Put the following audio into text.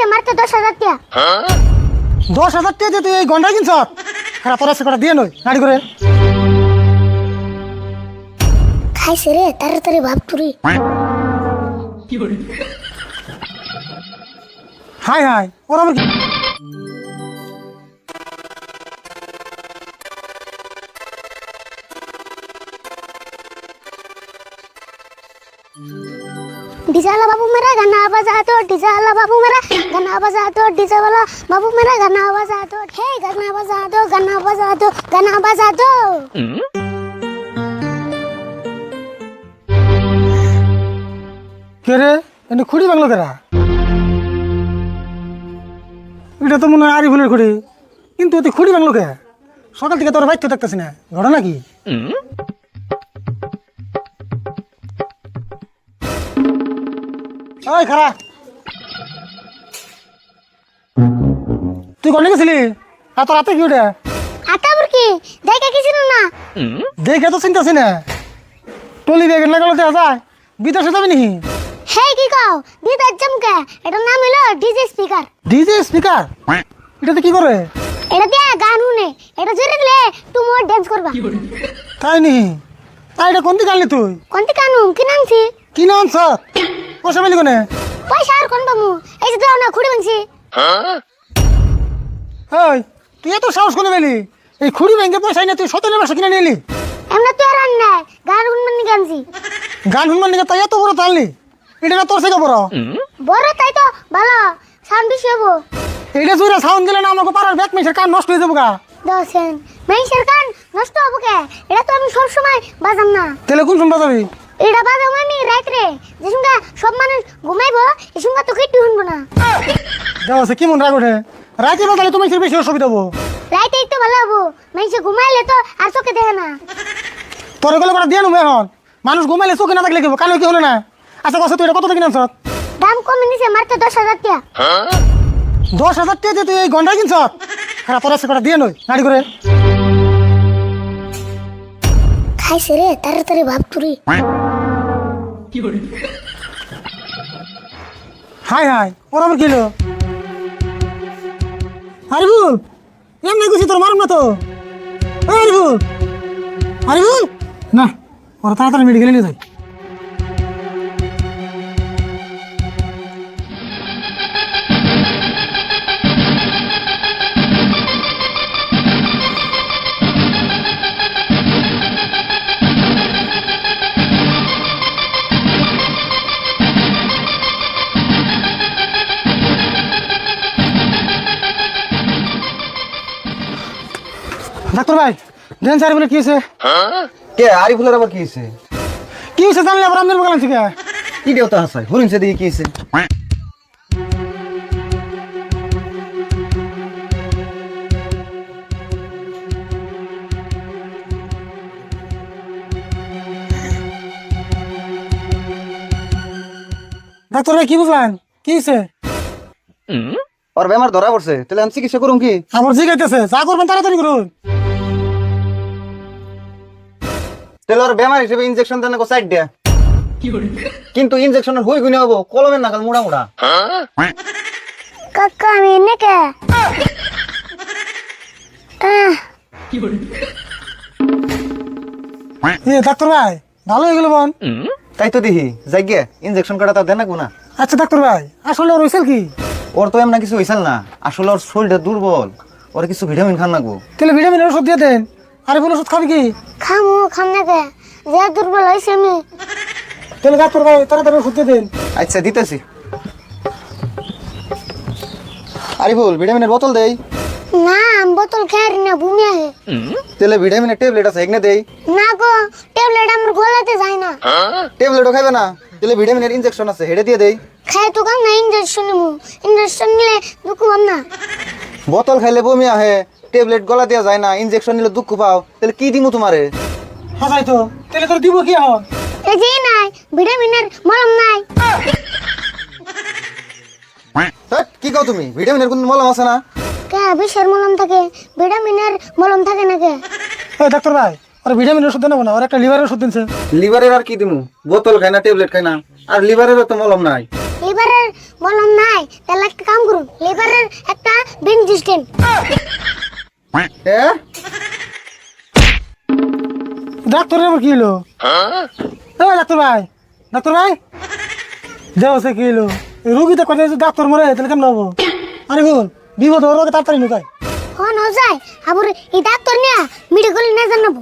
নিছে মাত্র 10,000 টাকা। 10,000 টাকা দিয়ে তুই এই ঘন্টা কিনছ? হ্যাঁ তোর আছে কটা দিয়ে নই গাড়ি করে। খাইছে রে তাড়াতাড়ি ভাব তুই। হাই হাই ওর আবার কি? डीजे वाला बाबू मेरा गाना बजा दो, डीजे वाला बाबू मेरा गाना बजा दो, डीजे वाला बाबू मेरा गाना बजा दो, हे गाना बजा दो, गाना बजा दो, गाना बजा दो। কে রে এনে খুঁড়ি বাংলো কেরা? এটা তো মনে হয় আরিফুলের খুঁড়ি, কিন্তু তুই খুঁড়ি বাংলো কে? সকাল থেকে তোর বাইতে থাকতেছি না, ঘটনা কি? ওই খারা তুই কোনে গেছিলি? আর তোর হাতে কি ওটা? আটা বুরকি দেখে কিছু না। দেখে তো চিন্তাছি না, টলি ব্যাগের লাগালো দেওয়া যায়, বিদেশে যাবি নাকি? হে কি কও বিদার জমকে, এটার নাম হলো ডিজে স্পিকার। DJ speaker? এটাতে কি করে? এটা দিয়ে গান শুনে, এটা জোরে দিলে তুমি ডান্স করবা। তাই নি? তাই এটা কোন দিকে আনলি তুই? কোনটি কানু কি নামছি? কি নাম সব পয়সা পেলি কোনে? পয়সা আর কোন বামু, এই যে দাও না খুঁড়ে বানছি। ওই তুই এত সাহস করে পেলি? এই খুঁড়ি ব্যাংকে পয়সা নিয়ে তুই 17 বছর কিনে নিলি? এমন তো আর না গান শুনবেন নি গানছি। গান শুনবার নিকে তাই এত বড় টানলি? এটা না তোর থেকে বড়? বড় তাই তো ভালো সাউন্ড বেশি হবো। এইটা জোরে সাউন্ড দিলে না আমাকে পাড়ার ব্যাক মেশের কান নষ্ট হয়ে যাবো গা। দশেন মেইসের কান নষ্ট হবো কে? এটা তো আমি সব সময় বাজাম না। তাহলে কোন শুনবা যাবি? এটা বাজাম আমি রাত্রে, যে সঙ্গে সব মানুষ ঘুমাইবো এই সঙ্গে তো কেটে শুনবো না। দেওয়া কি মন রাগ ওঠে? রাতে বাজালে তুমি বেশি অসুবিধা হবো। রাইতেই তো ভালো হবো, মেইসে ঘুমাইলে তো আর চোখে দেখে না। তোর এগুলো করে দিয়ে নেবো এখন, মানুষ ঘুমাইলে চোখে না থাকলে কি কানে কি হলো না? আচ্ছা কথা তুই এটা কত কিনছ? দাম কমে নিছে মাত্র 10,000 টাকা। 10,000 টাকা দিয়ে তুই এই ঘন্টা কিনছ? হ্যাঁ তোর আছে কটা দিয়ে নই গাড়ি করে। খাইছে রে তাড়াতাড়ি ভাব তুই। হাই হাই ওর আবার কি হলো? আরিফুল এমনি গুছি তোর মারুম না তো? ওই আরিফুল, আরিফুল না, ওরা তাড়াতাড়ি মেডিকেলে নিয়ে যাই। ডাক্তার ভাই দেন স্যার বলে কি হয়েছে? কে আরিফুলের আবার কি হয়েছে? কি হয়েছে জানলে আবার আপনার বললাম ঠিক আছে? কি দেওতা হাসাই হরিণছে দিয়ে কি হয়েছে? ডাক্তার ভাই কি বুঝলেন কি হয়েছে? ওর বেমার ধরা পড়ছে, তাহলে আমি চিকিৎসা করুন কি? আমার জিগাইতেছে, যা করবেন তাড়াতাড়ি করুন। তাহলে ওর বেমার হিসেবে ইনজেকশন দেন না সাইড দেয়া, কিন্তু ইনজেকশনের হই গুনে হবো কলমের নাগাল মোড়া মোড়া। কাকা আমি এনে কে? এ ডাক্তার ভাই ভালো হয়ে গেল বোন। তাই তো দেখি যাই গে ইনজেকশন কাটা তাও দেন না গুনা। আচ্ছা ডাক্তার ভাই আসলে ওর হয়েছিল কি? ওর তো এমন কিছু হয়েছিল না, আসলে ওর শরীরটা দুর্বল, ওর কিছু ভিটামিন খান লাগবো। তাহলে ভিটামিনের ওষুধ দিয়ে দেন। আরে বলে ওষুধ খাবি কি? খামু খাম না কে, যে দুর্বল হয়েছে আমি। তাহলে ডাক্তার ভাই তাড়াতাড়ি ওষুধ দিয়ে দেন। আচ্ছা দিতেছি। আরিফুল ভিটামিনের বোতল দেই? না বোতল খেয়ারি না বমি আহে। তাহলে ভিটামিনের ট্যাবলেট আছে এগনে দেই? না গো ট্যাবলেট আমার গলাতে যায় না। ট্যাবলেটও খাইবে না? তাহলে ভিটামিনের ইনজেকশন আছে হেডে দিয়ে দেই? খাই তো কাম না, ইঞ্জেকশন নিবো, ইঞ্জেকশন নিলে দুঃখ পাম না। বোতল খাইলে বমি আহে, ট্যাবলেট গলা দেওয়া যায় না, ইনজেকশন নিলে দুঃখ পাও, তাহলে কি দিমু তোমারে? হাসাই তো তাহলে তোর দিব কি এখন? এই যে নাই ভিটামিনের মলম নাই। ধ্যাৎ, কি কও তুমি? ভিটামিনের কোন মলম আছে না? কে বিষের মলম থাকে, ভিটামিনের মলম থাকে না কে? ওই ডাক্তার ভাই ওর ভিটামিনের ওষুধ দেন না, ওর একটা লিভারের ওষুধ দিনছে। লিভারের আর কি দিমু? বোতল খাই না, ট্যাবলেট খাই না, আর লিভারেরও তো মলম নাই। লিভারের মলম নাই, তাহলে একটা কাম করুন লিভারের একটা ব্রেন সিস্টেম। এ ডাক্তারের আবার কি হলো? ডাক্তার ভাই, ডাক্তার ভাই, দেহ সে কি হলো? রুগীতে কথা ডাক্তার মরে তাহলে কেমন হবো? আরে ভুল বিপদ ওর তাড়াতাড়ি ঢুকায়। হন হ যায় আবার এই ডাক্তার নিয়ে মেডিকেল নিয়ে জানাবো।